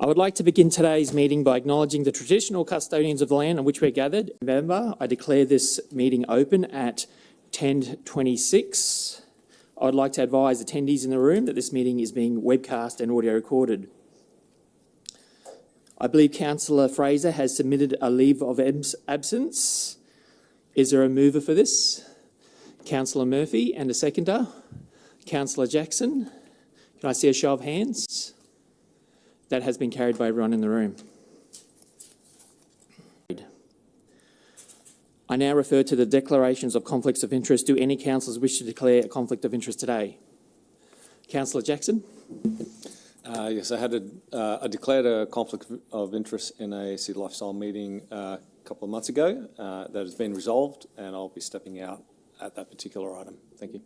I would like to begin today's meeting by acknowledging the traditional custodians of the land on which we're gathered. In November, I declare this meeting open at 10:26. I would like to advise attendees in the room that this meeting is being webcast and audio recorded. I believe Councillor Fraser has submitted a leave of absence. Is there a mover for this? Councillor Murphy, and a seconder? Councillor Jackson. Can I see a show of hands? That has been carried by everyone in the room. I now refer to the declarations of conflicts of interest. Do any councillors wish to declare a conflict of interest today? Councillor Jackson? Yes, I declared a conflict of interest in a City Lifestyle meeting a couple of months ago. That has been resolved, and I'll be stepping out at that particular item. Thank you.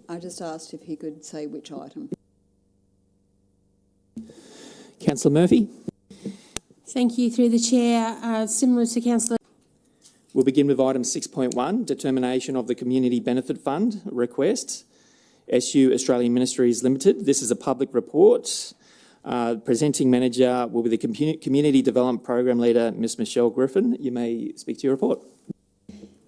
I just asked if he could say which item. Councillor Murphy? Thank you. Through the Chair, similar to Councillor. We'll begin with item 6.1, determination of the Community Benefit Fund request, SU Australian Ministries Limited. This is a public report. Presenting manager will be the Community Development Program Leader, Ms Michelle Griffin. You may speak to your report.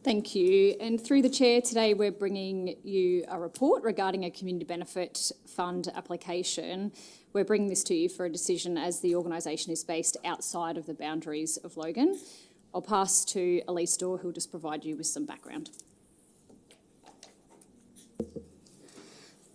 Thank you. And through the Chair, today we're bringing you a report regarding a Community Benefit Fund application. We're bringing this to you for a decision as the organisation is based outside of the boundaries of Logan. I'll pass to Elise Dorr, who will just provide you with some background.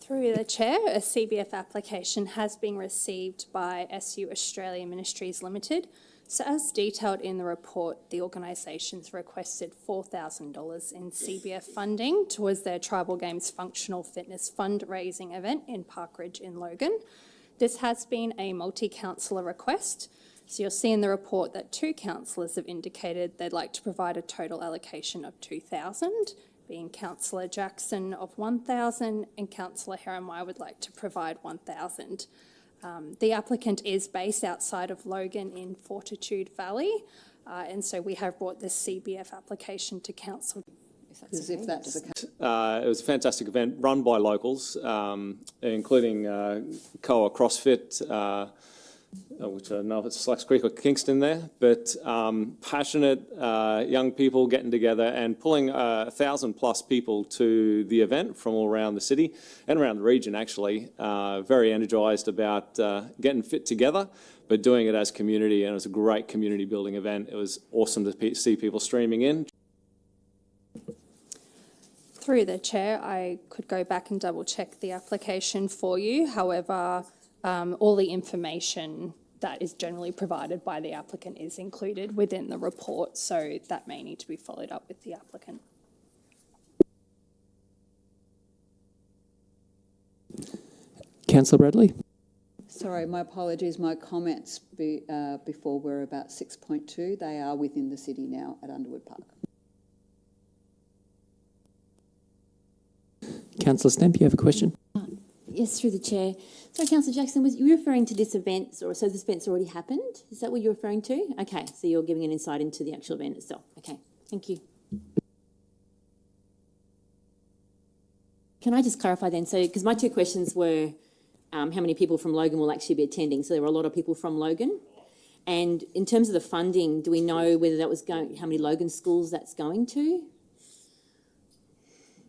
Through the Chair, a CBF application has been received by SU Australia Ministries Limited. So as detailed in the report, the organisation's requested $4,000 in CBF funding towards their Tribal Games Functional Fitness fundraising event in Parkridge in Logan. This has been a multi-councillor request. So you'll see in the report that 2 councillors have indicated they'd like to provide a total allocation of $2,000, being Councillor Jackson of $1,000 and Councillor Herrenmeyer would like to provide $1,000. The applicant is based outside of Logan in Fortitude Valley, and so we have brought this CBF application to council. If that's the case. It was a fantastic event run by locals, including Koa CrossFit, which I don't know if it's Slacks Creek or Kingston there, but passionate young people getting together and pulling 1,000+ people to the event from all around the city and around the region, actually. Very energised about getting fit together, but doing it as community, and it was a great community building event. It was awesome to see people streaming in. Through the Chair, I could go back and double check the application for you. However, all the information that is generally provided by the applicant is included within the report, so that may need to be followed up with the applicant. Councillor Bradley? Sorry, my apologies. My comments before were about 6.2. They are within the city now at Underwood Park. Councillor Stamp, you have a question? Yes, through the Chair. So, Councillor Jackson, was you referring to this event, so this event's already happened? Is that what you're referring to? Okay, so you're giving an insight into the actual event itself. Okay, thank you. Can I just clarify then? So, because my 2 questions were how many people from Logan will actually be attending? So there were a lot of people from Logan. And in terms of the funding, do we know whether that was going, how many Logan schools that's going to?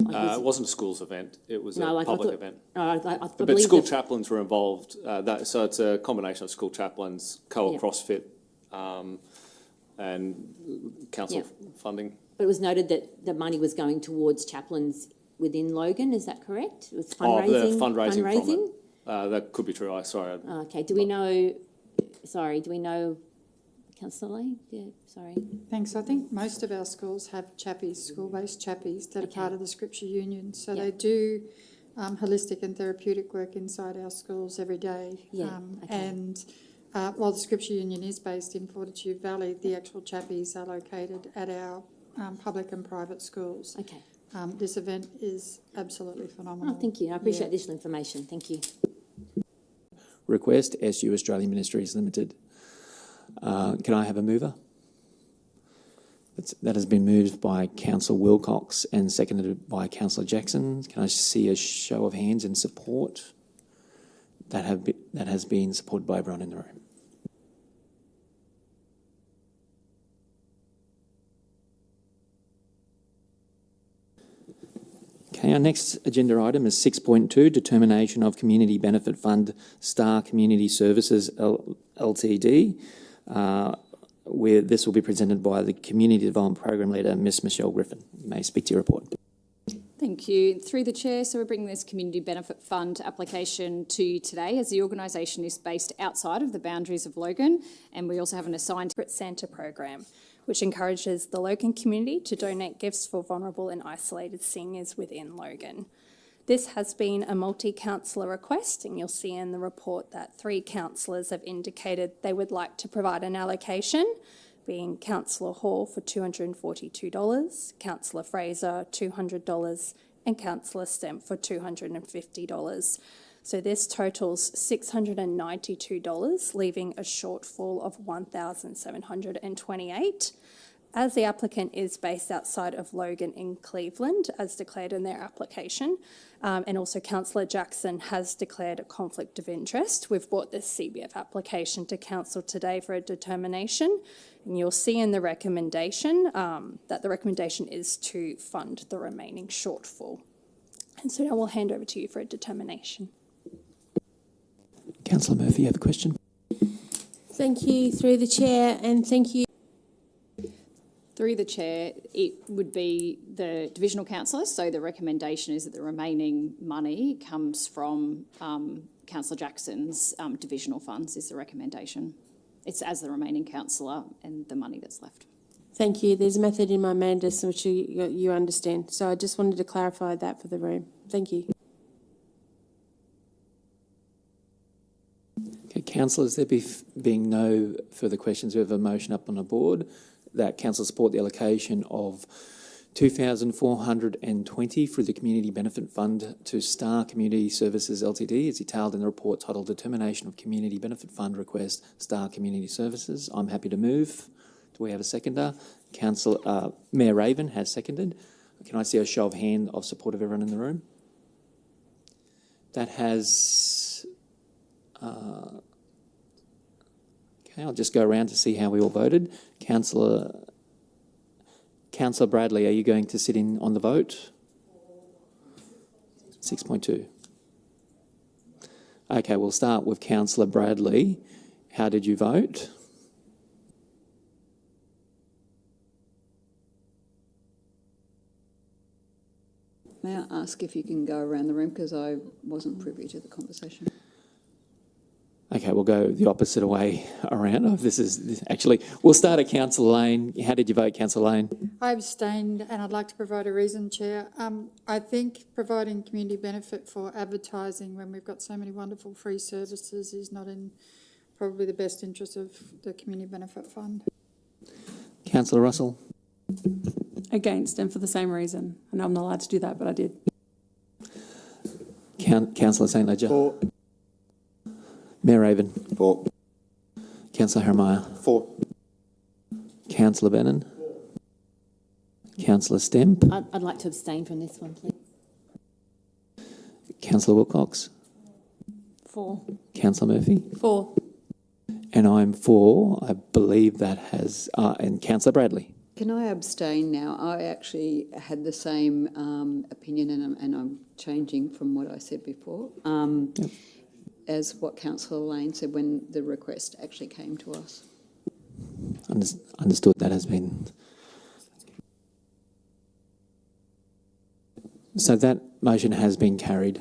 It wasn't a schools event, it was a public event. But school chaplains were involved, so it's a combination of school chaplains, Koa CrossFit and council funding. But it was noted that the money was going towards chaplains within Logan, is that correct? It was fundraising? The fundraising from it. That could be true, Okay, do we know, Councillor Lee? Yeah, sorry. Thanks. I think most of our schools have chappies, school-based chappies that are part of the Scripture Union. So they do holistic and therapeutic work inside our schools every day. And while the Scripture Union is based in Fortitude Valley, the actual chappies are located at our public and private schools. Okay. This event is absolutely phenomenal. Oh, thank you. I appreciate additional information. Thank you. Request, SU Australian Ministries Limited. Can I have a mover? That has been moved by Councillor Wilcox and seconded by Councillor Jackson. Can I see a show of hands in support? That has been supported by everyone in the room. Okay, our next agenda item is 6.2, determination of Community Benefit Fund Star Community Services Ltd, where this will be presented by the Community Development Program Leader, Ms Michelle Griffin. You may speak to your report. Thank you. Through the Chair, so we're bringing this Community Benefit Fund application to you today as the organisation is based outside of the boundaries of Logan, and we also have an assigned Santa program, which encourages the Logan community to donate gifts for vulnerable and isolated seniors within Logan. This has been a multi-councillor request, and you'll see in the report that 3 councillors have indicated they would like to provide an allocation, being Councillor Hall for $242, Councillor Fraser $200, and Councillor Stemp for $250. So this totals $692, leaving a shortfall of $1,728. As the applicant is based outside of Logan in Cleveland, as declared in their application, and also Councillor Jackson has declared a conflict of interest, we've brought this CBF application to Council today for a determination, and you'll see in the recommendation that the recommendation is to fund the remaining shortfall. And so now we'll hand over to you for a determination. Councillor Murphy, you have a question? Thank you, through the Chair, and thank you. Through the Chair, it would be the divisional councillors, so the recommendation is that the remaining money comes from Councillor Jackson's divisional funds is the recommendation. It's as the remaining councillor and the money that's left. Thank you. There's a method in my mandate which you understand. So I just wanted to clarify that for the room. Thank you. Okay, councillors, there being no further questions, we have a motion up on the board that council support the allocation of $2,420 through the Community Benefit Fund to Star Community Services Ltd, as detailed in the report titled Determination of Community Benefit Fund Request, Star Community Services. I'm happy to move. Do we have a seconder? Mayor Raven has seconded. Can I see a show of hand of support of everyone in the room? That has... okay, I'll just go around to see how we all voted. Councillor Bradley, are you going to sit in on the vote? 6.2. Okay, we'll start with Councillor Bradley. How did you vote? May I ask if you can go around the room because I wasn't privy to the conversation? Okay, we'll go the opposite way around. We'll start at Councillor Lane. How did you vote, Councillor Lane? I abstained, and I'd like to provide a reason, Chair. I think providing community benefit for advertising when we've got so many wonderful free services is not in probably the best interest of the Community Benefit Fund. Councillor Russell? Against, and for the same reason. I know I'm not allowed to do that, but I did. Councillor St Ledger? For. Mayor Raven? For. Councillor Jeremiah? For. Councillor Bennon? Councillor Stemp? I'd like to abstain from this one, please. Councillor Wilcox? For. Councillor Murphy? For. And I'm for. I believe that has... and Councillor Bradley? Can I abstain now? I actually had the same opinion, and I'm changing from what I said before, as what Councillor Lane said when the request actually came to us. Understood. That has been... So that motion has been carried.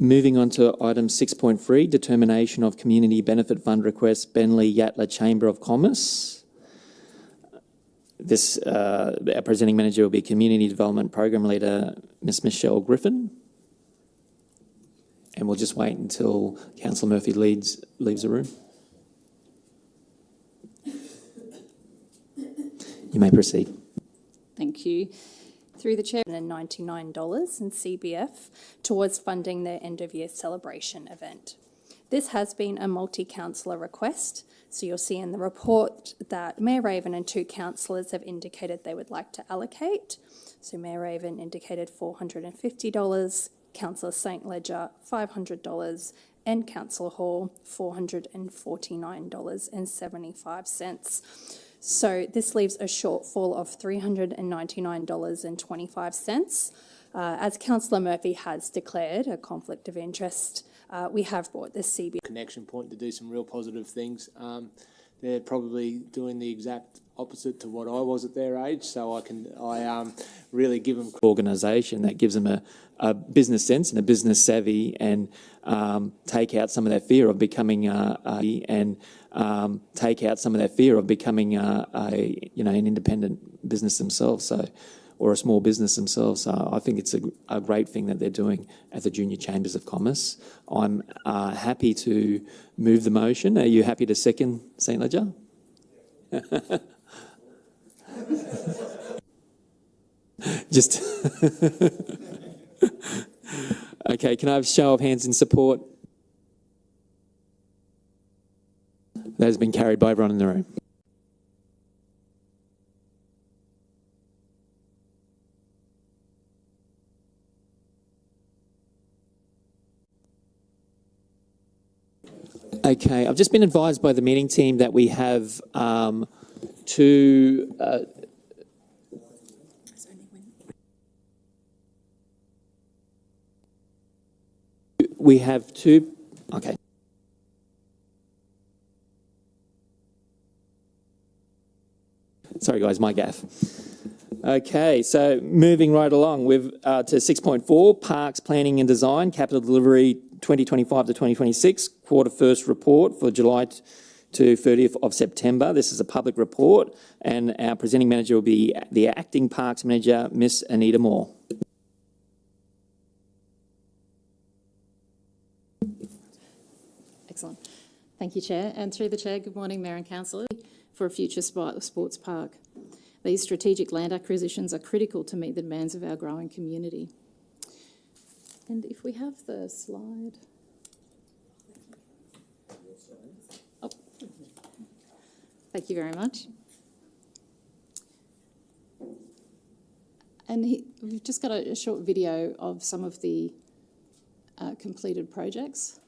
Moving on to item 6.3, determination of Community Benefit Fund request, Bentley Yatala Chamber of Commerce. Our presenting manager will be Community Development Program Leader, Ms Michelle Griffin. And we'll just wait until Councillor Murphy leaves the room. You may proceed. Thank you. Through the Chair. And $99 in CBF towards funding their end-of-year celebration event. This has been a multi-councillor request, so you'll see in the report that Mayor Raven and 2 councillors have indicated they would like to allocate. So Mayor Raven indicated $450, Councillor St Ledger $500, and Councillor Hall $449.75. So this leaves a shortfall of $399.25. As Councillor Murphy has declared a conflict of interest, we have brought the CBA connection point to do some real positive things. They're probably doing the exact opposite to what I was at their age, so I really give them organisation that gives them a business sense and a business savvy, and take out some of that fear of becoming an independent business themselves. So. Or a small business themselves. So I think it's a great thing that they're doing at the Junior Chambers of Commerce. I'm happy to move the motion. Are you happy to second, St Ledger? Just okay. Can I have a show of hands in support? That has been carried by everyone in the room. Okay, I've just been advised by the meeting team that we have two. We have two. Okay. Sorry, guys, my gaff. Okay, so moving right along with to 6.4, Parks Planning and Design, Capital Delivery 2025 to 2026, quarter first report for July to 30th of September. This is a public report, and our presenting manager will be the Acting Parks Manager, Miss Anita Moore. Excellent. Thank you, Chair. And through the Chair, good morning, Mayor and Councillor, for a future sports park. These strategic land acquisitions are critical to meet the demands of our growing community. And if we have the slide. Oh, thank you very much. And we've just got a short video of some of the completed projects.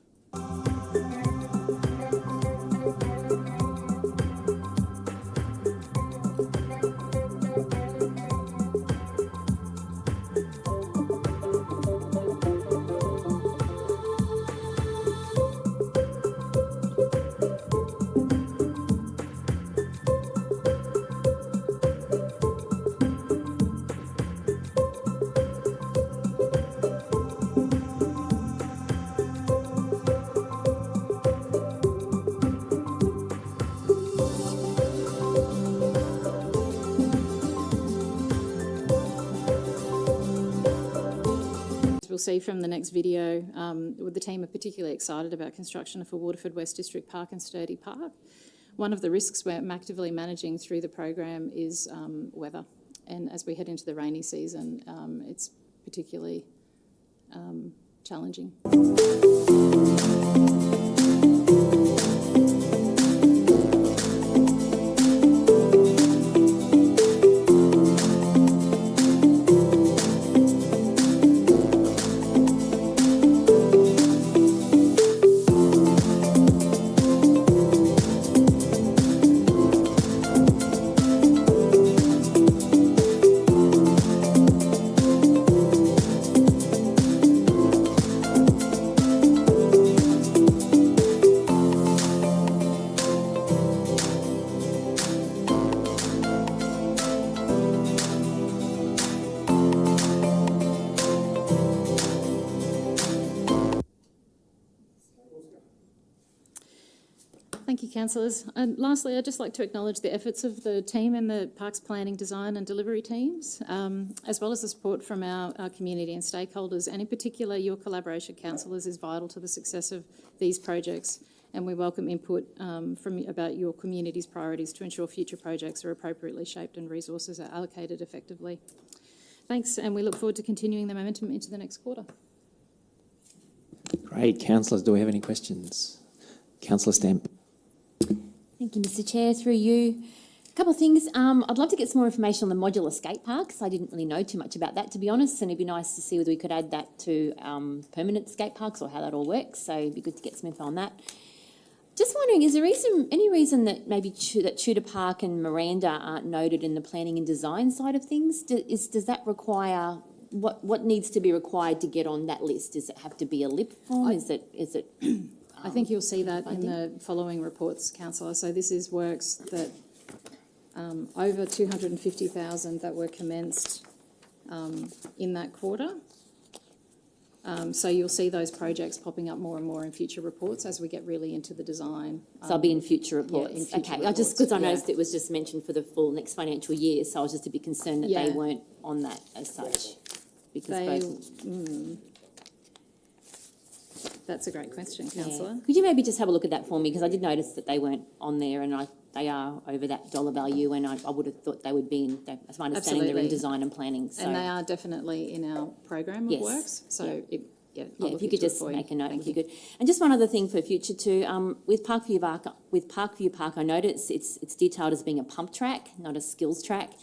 We'll see from the next video, the team are particularly excited about construction for Waterford West District Park and Sturdy Park. One of the risks we're actively managing through the program is weather, and as we head into the rainy season, it's particularly challenging. Thank you, councillors. And lastly, I'd just like to acknowledge the efforts of the team and the Parks Planning, Design and Delivery teams, as well as the support from our community and stakeholders, and in particular your collaboration, councillors, is vital to the success of these projects, and we welcome input about your community's priorities to ensure future projects are appropriately shaped and resources are allocated effectively. Thanks, and we look forward to continuing the momentum into the next quarter. Great. Great. Councillors, do we have any questions? Councillor Stamp. Thank you, Mr Chair. Through you. A couple of things. I'd love to get some more information on the modular skate parks. I didn't really know too much about that, to be honest, and it'd be nice to see whether we could add that to permanent skate parks or how that all works. So it'd be good to get some info on that. Just wondering, is there any reason that maybe that Tudor Park and Miranda aren't noted in the planning and design side of things? Does that require, what needs to be required to get on that list? Does it have to be a LIP form? Is it? I think you'll see that in the following reports, councillor. So this is works that over 250,000 that were commenced in that quarter. So you'll see those projects popping up more and more in future reports as we get really into the design. So I'll be in future reports. in future Okay, I just because I reports, noticed it was just mentioned for the full next financial year, so I was just a bit concerned that they Yeah. weren't on that as such. Because They, both, that's a great question, councillor. Could you maybe just have a look at that for me? Because I did notice that they weren't on there, and they are over that dollar value, and I would have thought they would be in. That's my understanding. They're in Absolutely. design and planning. So. And they are definitely in our program of Yes. works. So Yeah. I'll Yeah, look if you into could it just for make a note, Thank if you could. And just one other thing for future too, with Parkview Park, I noticed it's detailed as being a pump track, not a skills track.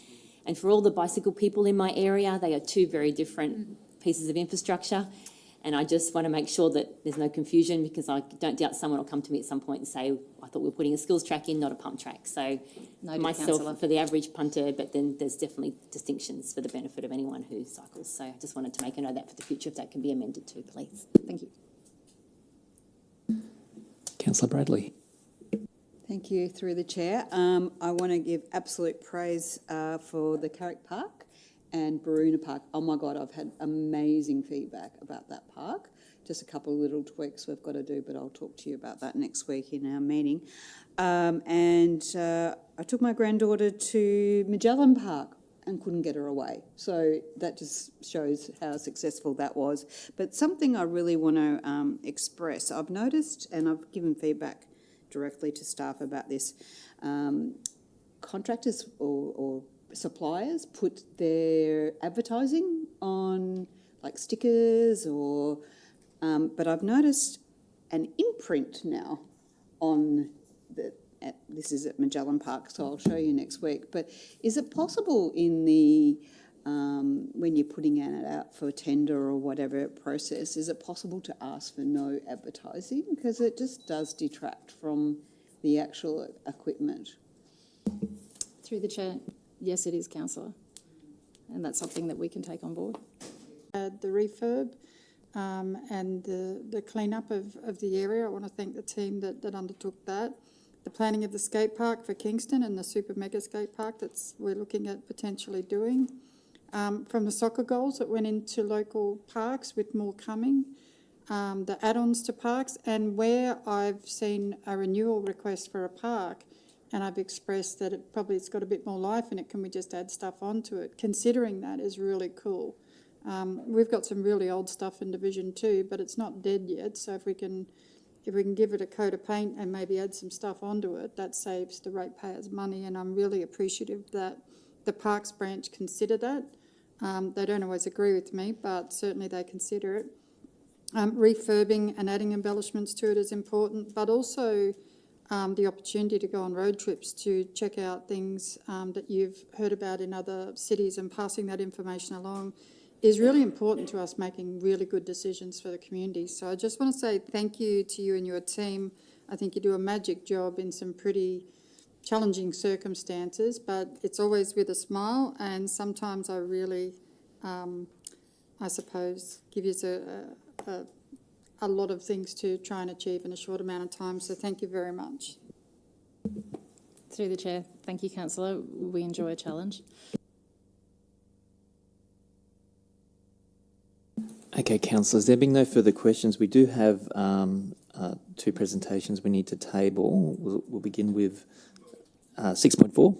And for all the bicycle people in my area, they are two very different pieces of infrastructure. And I just want to make sure that there's no confusion, because I don't doubt someone will come to me at some point and say, I thought we were putting a skills track in, not a pump track. So Noted, myself, councillor. for the average punter, but then there's definitely distinctions for the benefit of anyone who cycles. So I just wanted to make a note of that for the future, if that can be amended too, please. Thank you. Councillor Bradley. Thank you, through the chair. I want to give absolute praise for the Carrick Park and Baroona Park. Oh my God, I've had amazing feedback about that park. Just a couple of little tweaks we've got to do, but I'll talk to you about that next week in our meeting. I took my granddaughter to Magellan Park and couldn't get her away. So that just shows how successful that was. But something I really want to express, I've noticed, and I've given feedback directly to staff about this, contractors or suppliers put their advertising on like stickers or, but I've noticed an imprint now on this is at Magellan Park, so I'll show you next week. But is it possible in the, when you're putting it out for tender or whatever process, is it possible to ask for no advertising? Because it just does detract from the actual equipment. Through the chair, yes, it is, councillor. And that's something that we can take on board. The refurb and the clean-up of the area. I want to thank the team that undertook that. The planning of the skate park for Kingston and the super mega skate park we're looking at potentially doing. From the soccer goals that went into local parks with more coming. The add-ons to parks, and where I've seen a renewal request for a park and I've expressed that it's got a bit more life in it, can we just add stuff onto it? Considering that is really cool. We've got some really old stuff in Division 2, but it's not dead yet, so if we can give it a coat of paint and maybe add some stuff onto it, that saves the ratepayers money, and I'm really appreciative that the Parks branch consider that. They don't always agree with me, but certainly they consider it. Refurbing and adding embellishments to it is important, but also the opportunity to go on road trips to check out things that you've heard about in other cities and passing that information along is really important to us making really good decisions for the community. So I just want to say thank you to you and your team. I think you do a magic job in some pretty challenging circumstances, but it's always with a smile, and sometimes I really, I suppose, give you a lot of things to try and achieve in a short amount of time, so thank you very much. Through the chair, thank you, councillor. We enjoy a challenge. Okay, councillors, there being no further questions, we do have two presentations we need to table. We'll begin with 6.4.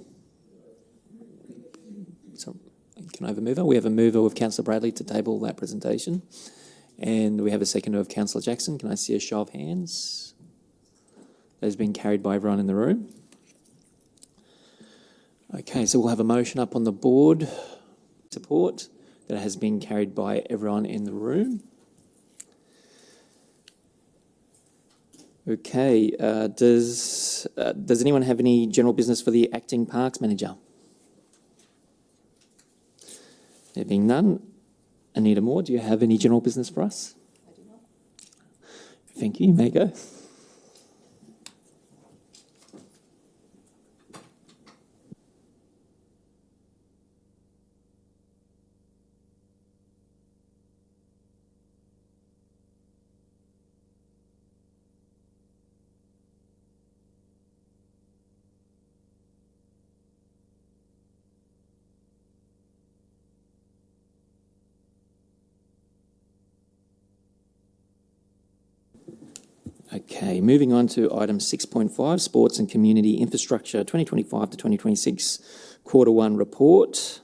So, can I have a mover? We have a mover with Councillor Bradley to table that presentation. And we have a seconder of Councillor Jackson. Can I see a show of hands? That has been carried by everyone in the room. Okay, so we'll have a motion up on the board. Support. That has been carried by everyone in the room. Okay, does anyone have any general business for the acting parks manager? There being none, Anita Moore, do you have any general business for us? I do not. Thank you, you may go. Okay, moving on to item 6.5, Sports and Community Infrastructure 2025 to 2026 Quarter 1 report.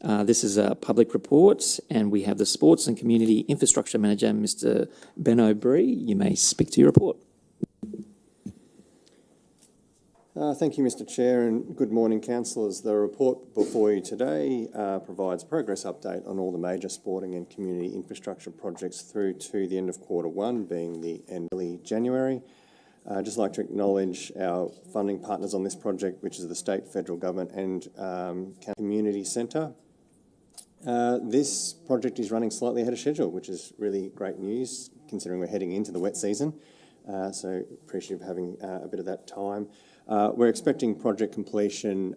This is a public report, and we have the Sports and Community Infrastructure Manager, Mr. Ben O'Brien. You may speak to your report. Thank you, Mr. Chair, and good morning, councillors. The report before you today provides progress update on all the major sporting and community infrastructure projects through to the end of Quarter 1, being the end of early January. I'd just like to acknowledge our funding partners on this project, which is the state, federal government and community centre. This project is running slightly ahead of schedule, which is really great news considering we're heading into the wet season. So appreciative of having a bit of that time. We're expecting project completion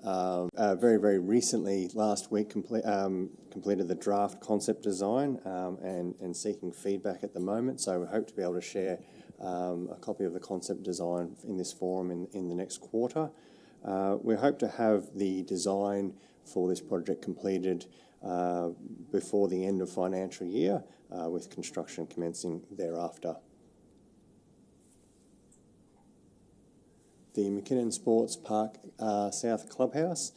very, very recently. Last week completed the draft concept design and seeking feedback at the moment. So we hope to be able to share a copy of the concept design in this forum in the next quarter. We hope to have the design for this project completed before the end of financial year, with construction commencing thereafter. The McKinnon Sports Park South Clubhouse.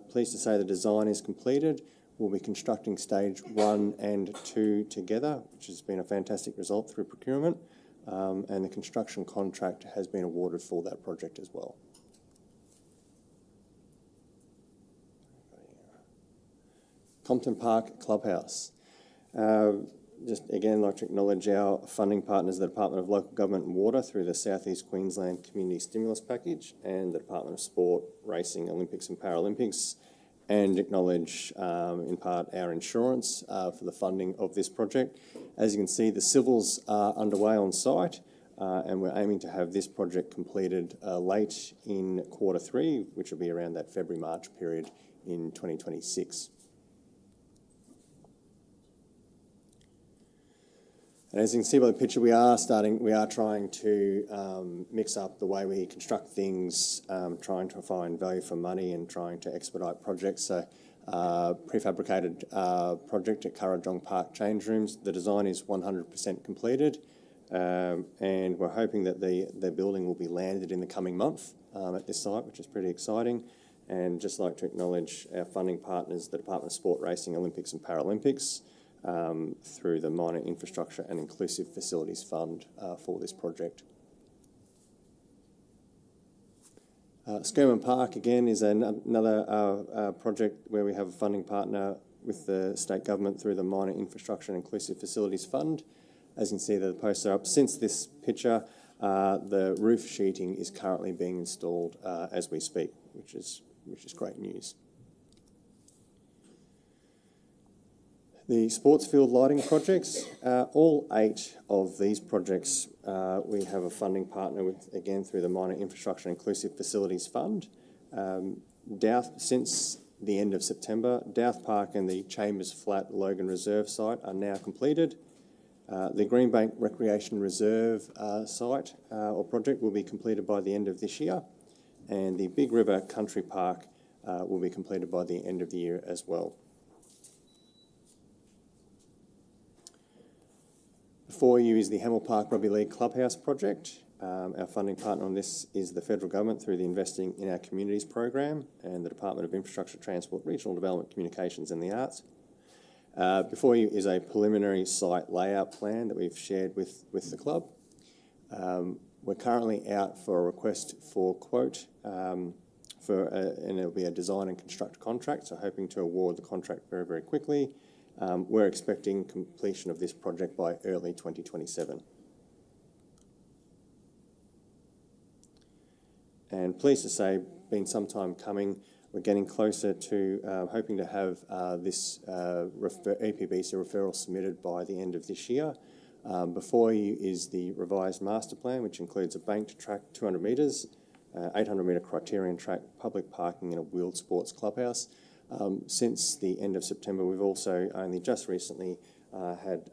Pleased to say the design is completed. We'll be constructing stage 1 and 2 together, which has been a fantastic result through procurement, and the construction contract has been awarded for that project as well. Compton Park Clubhouse. Just again, like to acknowledge our funding partners, the Department of Local Government and Water through the South East Queensland Community Stimulus Package, and the Department of Sport, Racing, Olympics and Paralympics, and acknowledge in part our insurance for the funding of this project. As you can see, the civils are underway on site, and we're aiming to have this project completed late in Quarter 3, which will be around that February-March period in 2026. And as you can see by the picture, we are trying to mix up the way we construct things, trying to find value for money and trying to expedite projects. So prefabricated project at Currajong Park Change Rooms. The design is 100% completed, and we're hoping that the building will be landed in the coming month at this site, which is pretty exciting. And just like to acknowledge our funding partners, the Department of Sport, Racing, Olympics and Paralympics, through the Minor Infrastructure and Inclusive Facilities Fund for this project. Skirman Park, again, is another project where we have a funding partner with the state government through the Minor Infrastructure and Inclusive Facilities Fund. As you can see, the posts are up. Since this picture, the roof sheeting is currently being installed as we speak, which is great news. The sports field lighting projects, all 8 of these projects, we have a funding partner with, again, through the Minor Infrastructure and Inclusive Facilities Fund. Since the end of September, Douth Park and the Chambers Flat Logan Reserve site are now completed. The Greenbank Recreation Reserve site or project will be completed by the end of this year, and the Big River Country Park will be completed by the end of the year as well. Before you is the Hamel Park Rugby League Clubhouse project. Our funding partner on this is the federal government through the Investing in Our Communities program and the Department of Infrastructure, Transport, Regional Development, Communications and the Arts. Before you is a preliminary site layout plan that we've shared with the club. We're currently out for a request for quote and it'll be a design and construct contract, so hoping to award the contract very, very quickly. We're expecting completion of this project by early 2027. And pleased to say, been some time coming, we're getting closer to hoping to have this EPBC referral submitted by the end of this year. Before you is the revised master plan, which includes a banked track 200 metres, 800 metre criterion track, public parking and a wheeled sports clubhouse. Since the end of September, we've also only just recently had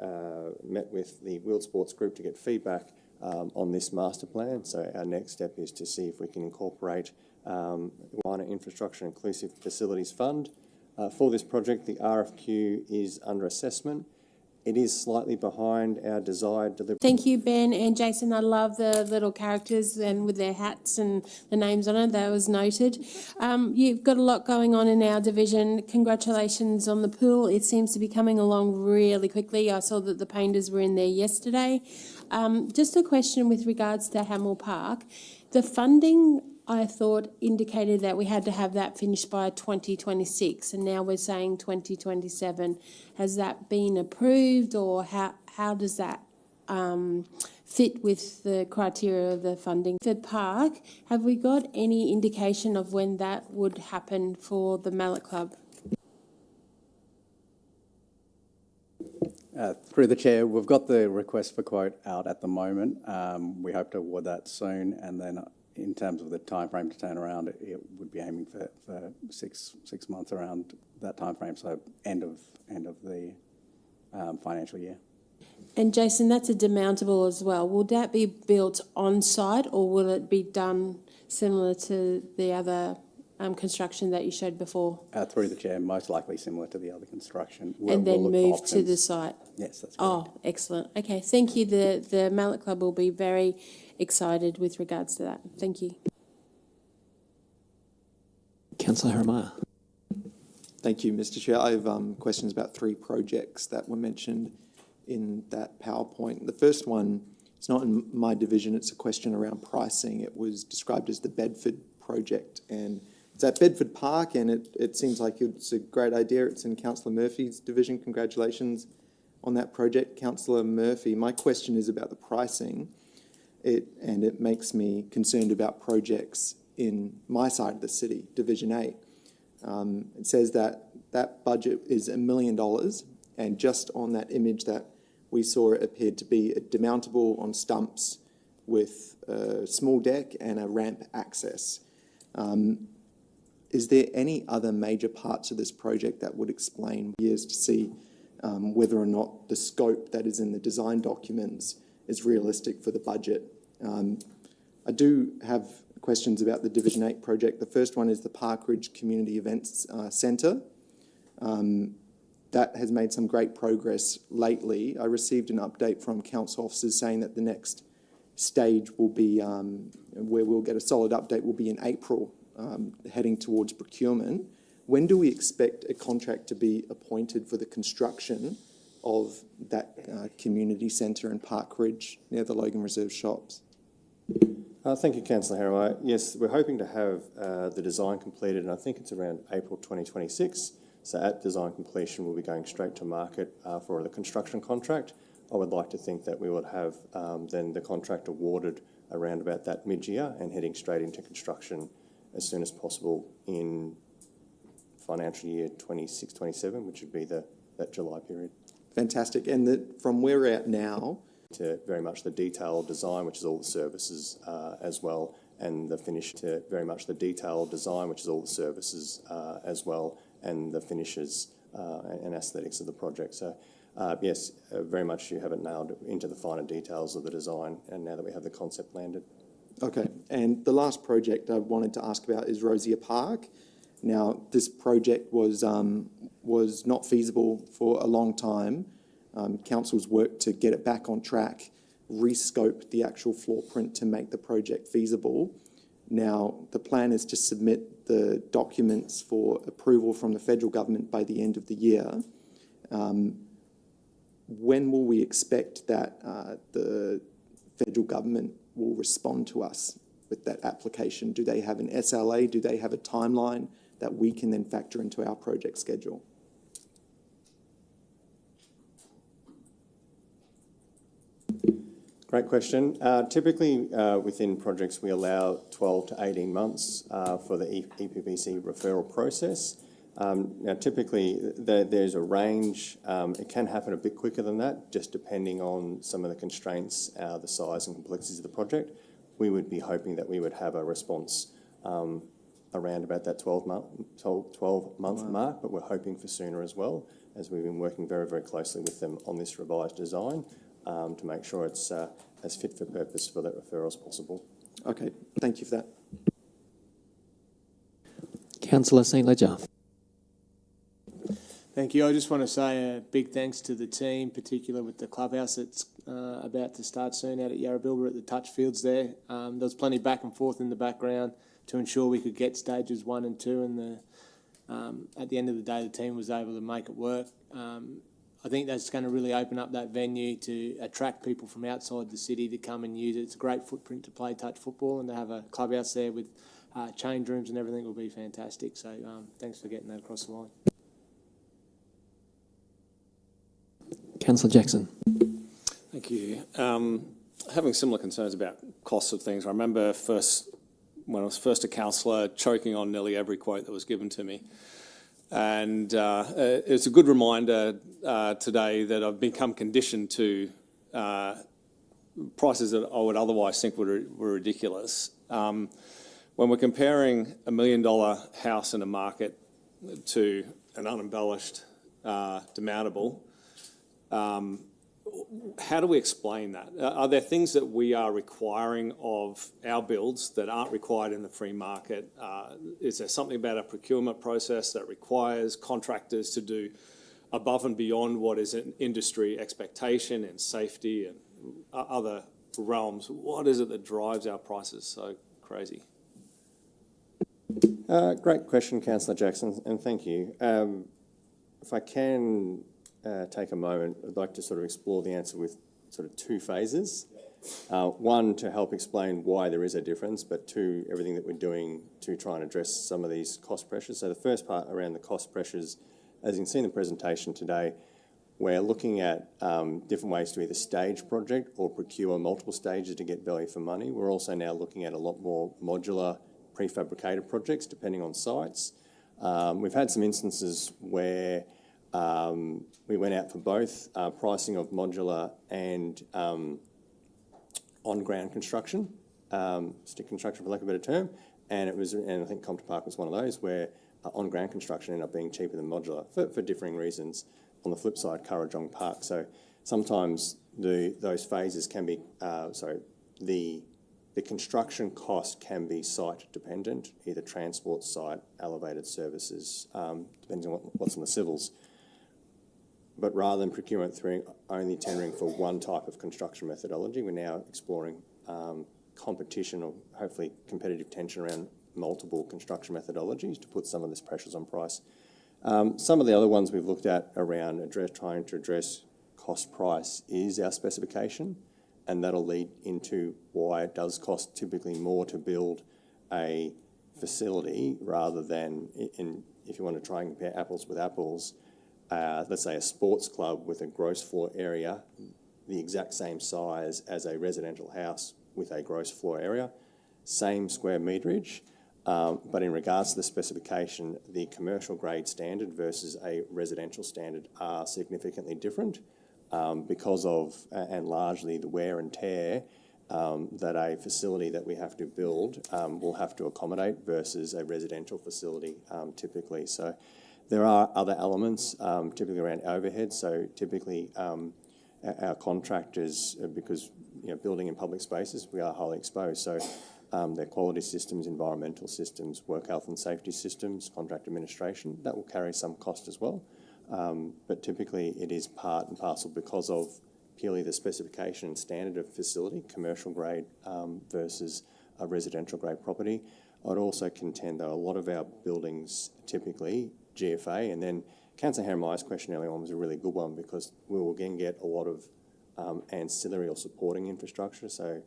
met with the wheeled sports group to get feedback on this master plan. So our next step is to see if we can incorporate minor infrastructure inclusive facilities fund. For this project, the RFQ is under assessment. It is slightly behind our desired delivery. Thank you, Ben and Jason. I love the little characters and with their hats and the names on it. That was noted. You've got a lot going on in our division. Congratulations on the pool. It seems to be coming along really quickly. I saw that the painters were in there yesterday. Just a question with regards to Hamill Park. The funding, I thought, indicated that we had to have that finished by 2026, and now we're saying 2027. Has that been approved, or how does that fit with the criteria of the funding? Third Park, have we got any indication of when that would happen for the Mallet Club? Through the chair, we've got the request for quote out at the moment. We hope to award that soon, and then in terms of the timeframe to turn around, it would be aiming for 6 months around that timeframe, so end of the financial year. And Jason, that's a demountable as well. Will that be built on site, or will it be done similar to the other construction that you showed before? Through the chair, most likely similar to the other construction. And then we'll move to the site? Yes, that's correct. Oh, excellent. Okay, thank you. The Mallet Club will be very excited with regards to that. Thank you. Councillor Haramaya. Thank you, Mr. Chair. I have questions about 3 projects that were mentioned in that PowerPoint. The first one, it's not in my division, it's a question around pricing. It was described as the Bedford project, and it's at Bedford Park, and it seems like it's a great idea. It's in Councillor Murphy's division. Congratulations on that project, Councillor Murphy. My question is about the pricing, and it makes me concerned about projects in my side of the city, Division 8. It says that budget is $1 million, and just on that image that we saw, it appeared to be a demountable on stumps with a small deck and a ramp access. Is there any other major parts of this project that would explain years to see whether or not the scope that is in the design documents is realistic for the budget? I do have questions about the Division 8 project. The first one is the Parkridge Community Events Centre. That has made some great progress lately. I received an update from council officers saying that the next stage will be, where we'll get a solid update, will be in April, heading towards procurement. When do we expect a contract to be appointed for the construction of that community centre in Parkridge near the Logan Reserve shops? Thank you, Councillor Haramaya. Yes, we're hoping to have the design completed, and I think it's around April 2026. So at design completion, we'll be going straight to market for the construction contract. I would like to think that we would have then the contract awarded around about that mid-year and heading straight into construction as soon as possible in financial year 26-27, which would be that July period. Fantastic. And from where we're at now, to very much the detailed design, which is all the services as well, and the finish to very much the detailed design, which is all the services as well, and the finishes and aesthetics of the project. So yes, very much you have it nailed into the finer details of the design, and now that we have the concept landed. Okay, and the last project I wanted to ask about is Rosier Park. Now, this project was not feasible for a long time. Council's worked to get it back on track, rescoped the actual floor print to make the project feasible. Now, the plan is to submit the documents for approval from the federal government by the end of the year. When will we expect that the federal government will respond to us with that application? Do they have an SLA? Do they have a timeline that we can then factor into our project schedule? Great question. Typically, within projects, we allow 12 to 18 months for the EPBC referral process. Now, typically, there's a range. It can happen a bit quicker than that, just depending on some of the constraints, the size and complexities of the project. We would be hoping that we would have a response around about that 12-month mark, but we're hoping for sooner as well, as we've been working very, very closely with them on this revised design to make sure it's as fit for purpose for that referral as possible. Okay, thank you for that. Councillor St Ledger. Thank you. I just want to say a big thanks to the team, particularly with the clubhouse that's about to start soon out at Yarrabilba at the touch fields there. There was plenty back and forth in the background to ensure we could get stages 1 and 2, and at the end of the day, the team was able to make it work. I think that's going to really open up that venue to attract people from outside the city to come and use it. It's a great footprint to play touch football, and to have a clubhouse there with change rooms and everything will be fantastic. So thanks for getting that across the line. Councillor Jackson. Thank you. Having similar concerns about costs of things. I remember when I was first a councillor, choking on nearly every quote that was given to me. And it's a good reminder today that I've become conditioned to prices that I would otherwise think were ridiculous. When we're comparing $1 million house in a market to an unembellished demountable, how do we explain that? Are there things that we are requiring of our builds that aren't required in the free market? Is there something about a procurement process that requires contractors to do above and beyond what is an industry expectation in safety and other realms? What is it that drives our prices so crazy? Great question, Councillor Jackson, and thank you. If I can take a moment, I'd like to sort of explore the answer with sort of 2 phases. One, to help explain why there is a difference, but 2, everything that we're doing to try and address some of these cost pressures. So the first part around the cost pressures, as you can see in the presentation today, we're looking at different ways to either stage project or procure multiple stages to get value for money. We're also now looking at a lot more modular prefabricated projects depending on sites. We've had some instances where we went out for both pricing of modular and on-ground construction, stick construction for lack of a better term, and I think Compton Park was one of those where on-ground construction ended up being cheaper than modular for differing reasons. On the flip side, Currajong Park. So sometimes those phases can be, the construction cost can be site dependent, either transport, site, elevated services, depends on what's in the civils. But rather than procurement through only tendering for one type of construction methodology, we're now exploring competition or hopefully competitive tension around multiple construction methodologies to put some of this pressures on price. Some of the other ones we've looked at around trying to address cost price is our specification, and that'll lead into why it does cost typically more to build a facility rather than, if you want to try and compare apples with apples, let's say a sports club with a gross floor area, the exact same size as a residential house with a gross floor area, same square meterage, but in regards to the specification, the commercial grade standard versus a residential standard are significantly different because of, and largely the wear and tear that a facility that we have to build will have to accommodate versus a residential facility typically. So there are other elements, typically around overhead. So typically our contractors, because building in public spaces, we are highly exposed. So their quality systems, environmental systems, work health and safety systems, contract administration, that will carry some cost as well. But typically it is part and parcel because of purely the specification and standard of facility, commercial grade versus a residential grade property. I'd also contend that a lot of our buildings typically GFA, and then Councillor Haramiah's question earlier on was a really good one because we will again get a lot of ancillary or supporting infrastructure, so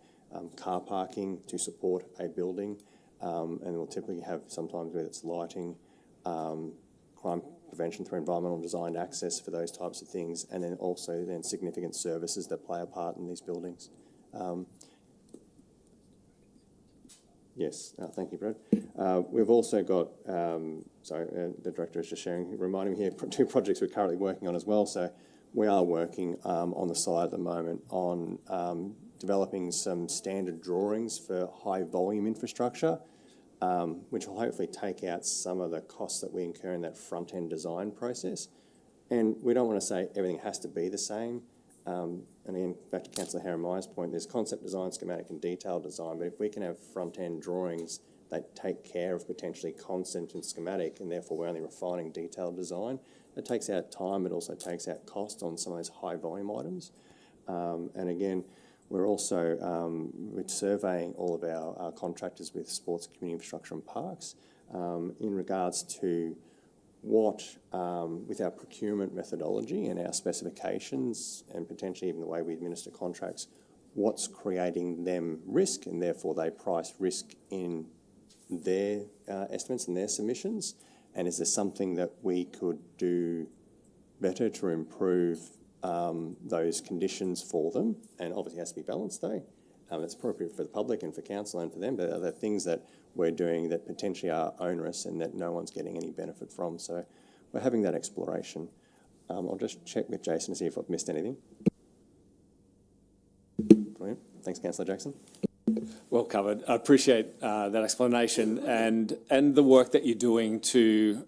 car parking to support a building, and we'll typically have sometimes whether it's lighting, crime prevention through environmental designed access for those types of things, and then also significant services that play a part in these buildings. Yes, thank you, Brad. We've also got, the Director is just reminding me here, 2 projects we're currently working on as well. So we are working on the side at the moment on developing some standard drawings for high volume infrastructure, which will hopefully take out some of the costs that we incur in that front end design process. And we don't want to say everything has to be the same. And again, back to Councillor Harry-Meyer's point, there's concept design, schematic and detailed design, but if we can have front-end drawings that take care of potentially concept and schematic, and therefore we're only refining detailed design, it takes out time, it also takes out cost on some of those high-volume items. And again, we're also we're surveying all of our contractors with sports, community infrastructure and parks in regards to what, with our procurement methodology and our specifications and potentially even the way we administer contracts, what's creating them risk, and therefore they price risk in their estimates and their submissions. And is there something that we could do better to improve those conditions for them? And obviously it has to be balanced though. It's appropriate for the public and for council and for them, but are there things that we're doing that potentially are onerous and that no one's getting any benefit from? So we're having that exploration. I'll just check with Jason to see if I've missed anything. Brilliant. Thanks, Councillor Jackson. Well covered. I appreciate that explanation and the work that you're doing to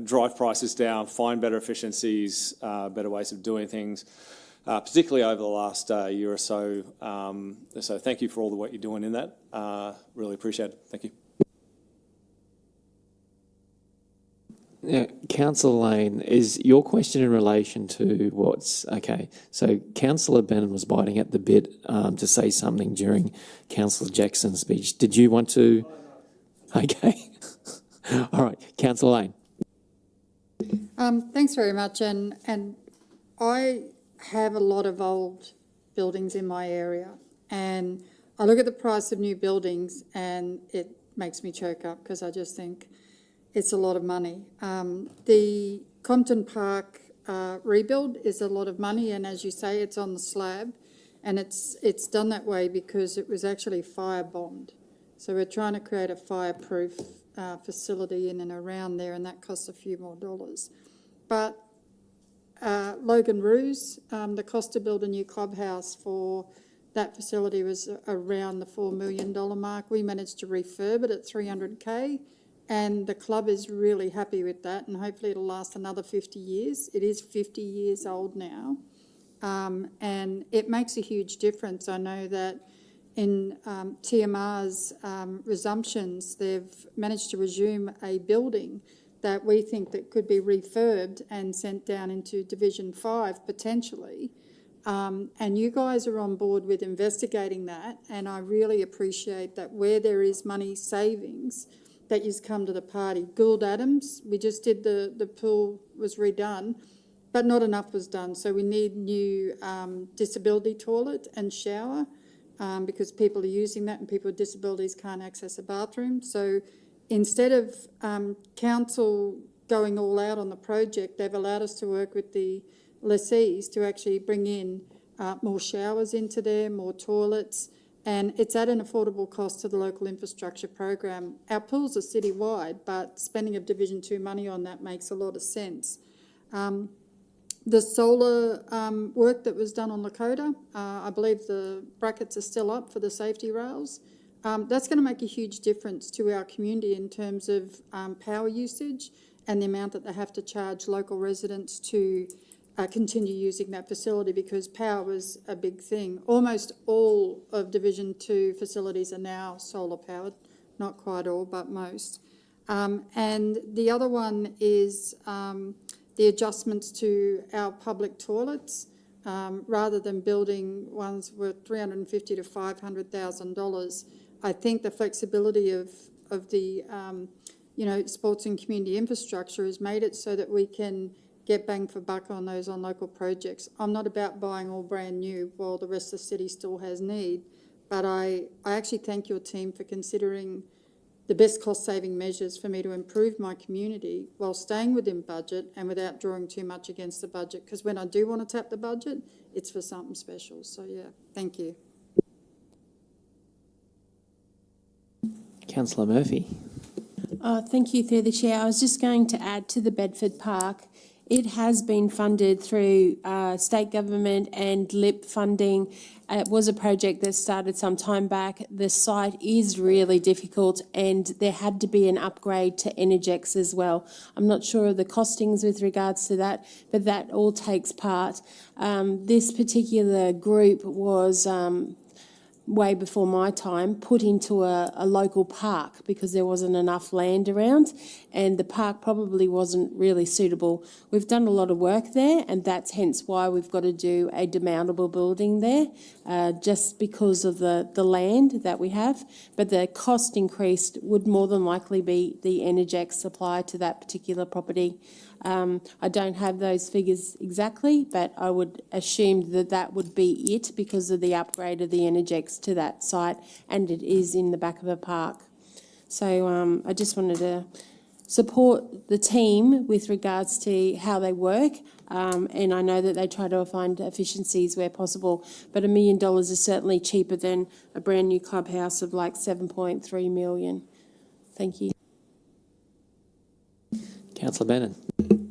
drive prices down, find better efficiencies, better ways of doing things. Particularly over the last year or so. So thank you for all the work you're doing in that. Really appreciate it. Thank you. Now, Councillor Lane, is your question in relation to what's... Okay, so Councillor Bannon was biting at the bit to say something during Councillor Jackson's speech. Did you want to... Okay. All right, Councillor Lane. Thanks very much. And I have a lot of old buildings in my area, and I look at the price of new buildings and it makes me choke up because I just think it's a lot of money. The Compton Park rebuild is a lot of money, and as you say, it's on the slab, and it's done that way because it was actually fire bombed. So we're trying to create a fireproof facility in and around there, and that costs a few more dollars. But Logan Roos, the cost to build a new clubhouse for that facility was around the $4 million mark. We managed to refurb it at $300K, and the club is really happy with that, and hopefully it'll last another 50 years. It is 50 years old now, and it makes a huge difference. I know that in TMR's resumptions, they've managed to resume a building that we think that could be refurbed and sent down into Division 5 potentially. And you guys are on board with investigating that, and I really appreciate that where there is money savings, that you've come to the party. Gould Adams, we just did the pool was redone, but not enough was done. So we need new disability toilet and shower because people are using that and people with disabilities can't access a bathroom. So instead of council going all out on the project, they've allowed us to work with the lessees to actually bring in more showers into there, more toilets, and it's at an affordable cost to the local infrastructure program. Our pools are citywide, but spending of Division 2 money on that makes a lot of sense. The solar work that was done on Lakota, I believe the brackets are still up for the safety rails. That's going to make a huge difference to our community in terms of power usage and the amount that they have to charge local residents to continue using that facility, because power was a big thing. Almost all of Division 2 facilities are now solar powered, not quite all, but most. And the other one is the adjustments to our public toilets. Rather than building ones worth $350,000 to $500,000, I think the flexibility of the sports and community infrastructure has made it so that we can get bang for buck on those on local projects. I'm not about buying all brand new while the rest of the city still has need, but I actually thank your team for considering the best cost-saving measures for me to improve my community while staying within budget and without drawing too much against the budget. Because when I do want to tap the budget, it's for something special. So, yeah, thank you. Councillor Murphy. Thank you, through the chair. I was just going to add to the Bedford Park. It has been funded through state government and LIP funding. It was a project that started some time back. The site is really difficult and there had to be an upgrade to Energex as well. I'm not sure of the costings with regards to that, but that all takes part. This particular group was way before my time, put into a local park because there wasn't enough land around and the park probably wasn't really suitable. We've done a lot of work there and that's hence why we've got to do a demountable building there, just because of the land that we have. But the cost increased would more than likely be the Energex supply to that particular property. I don't have those figures exactly, but I would assume that that would be it because of the upgrade of the Energex to that site, and it is in the back of a park. So I just wanted to support the team with regards to how they work, and I know that they try to find efficiencies where possible, but $1 million is certainly cheaper than a brand new clubhouse of like 7.3 million. Thank you. Councillor Bannon.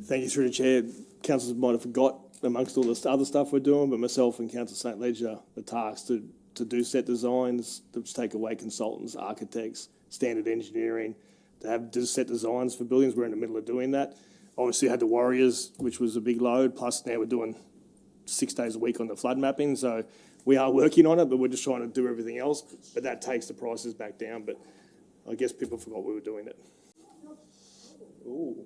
Thank you, through the chair. Councillors might have forgot amongst all this other stuff we're doing, but myself and Councillor St Ledger are tasked to do set designs, to take away consultants, architects, standard engineering, to have set designs for buildings. We're in the middle of doing that. Obviously had the Warriors, which was a big load, plus now we're doing 6 days a week on the flood mapping. So we are working on it, but we're just trying to do everything else. But that takes the prices back down. But I guess people forgot we were doing it. Ooh.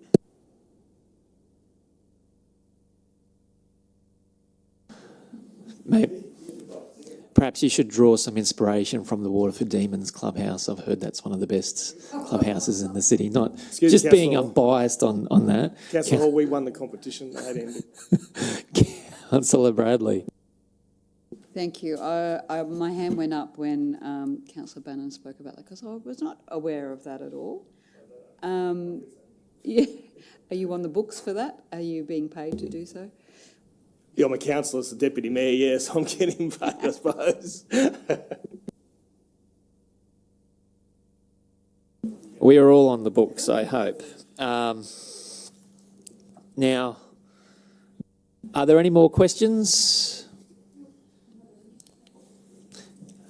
Maybe. Perhaps you should draw some inspiration from the Waterford Demons clubhouse. I've heard that's one of the best clubhouses in the city. Not Excuse just me, being Councillor. unbiased on that. Councillor Hall, we won the competition. That ended. Councillor Bradley. Thank you. My hand went up when Councillor Bannon spoke about that because I was not aware of that at all. Yeah. Are you on the books for that? Are you being paid to do so? Yeah, I'm a councillor, as the deputy mayor, yes, I'm getting paid, I suppose. We are all on the books, I hope. Now, are there any more questions?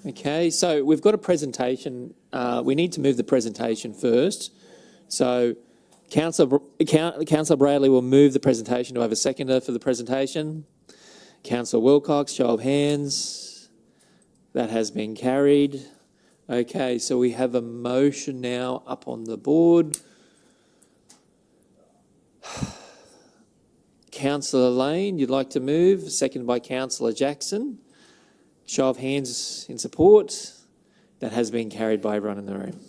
Okay, so we've got a presentation. We need to move the presentation first. So Councillor Bradley will move the presentation. Do I have a seconder for the presentation? Councillor Wilcox, show of hands. That has been carried. Okay, so we have a motion now up on the board. Councillor Lane, you'd like to move, seconded by Councillor Jackson. Show of hands in support. That has been carried by everyone in the room.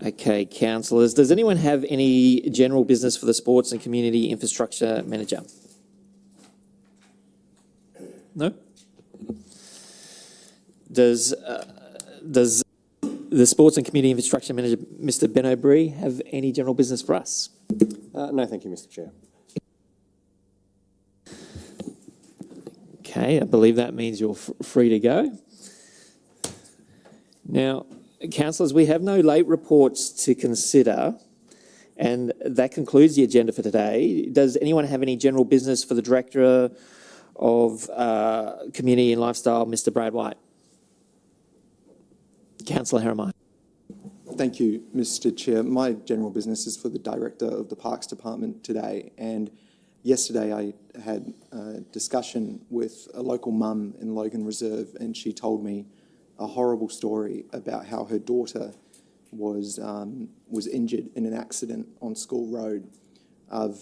Okay, councillors, does anyone have any general business for the Sports and Community Infrastructure Manager? No? Does the Sports and Community Infrastructure Manager, Mr. Ben O'Brien, have any general business for us? No, thank you, Mr. Chair. Okay, I believe that means you're free to go. Now, councillors, we have no late reports to consider, and that concludes the agenda for today. Does anyone have any general business for the Director of Community and Lifestyle, Mr. Brad White? Councillor Harriman. Thank you, Mr. Chair. My general business is for the Director of the Parks Department today, and yesterday I had a discussion with a local mum in Logan Reserve, and she told me a horrible story about how her daughter was injured in an accident on School Road. I've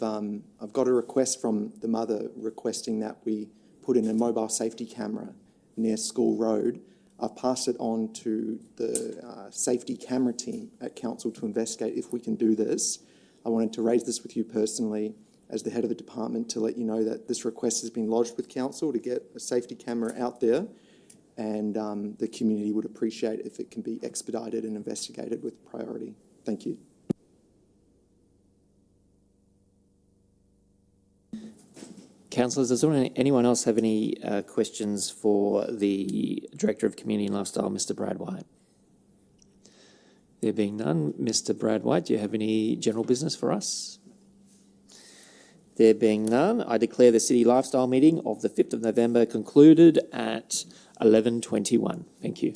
got a request from the mother requesting that we put in a mobile safety camera near School Road. I've passed it on to the safety camera team at council to investigate if we can do this. I wanted to raise this with you personally as the head of the department to let you know that this request has been lodged with council to get a safety camera out there. and the community would appreciate if it can be expedited and investigated with priority. Thank you. Councillors, does anyone else have any questions for the Director of Community and Lifestyle, Mr. Brad White? There being none, Mr. Brad White, do you have any general business for us? There being none, I declare the City Lifestyle meeting of the 5th of November concluded at 11:21. Thank you.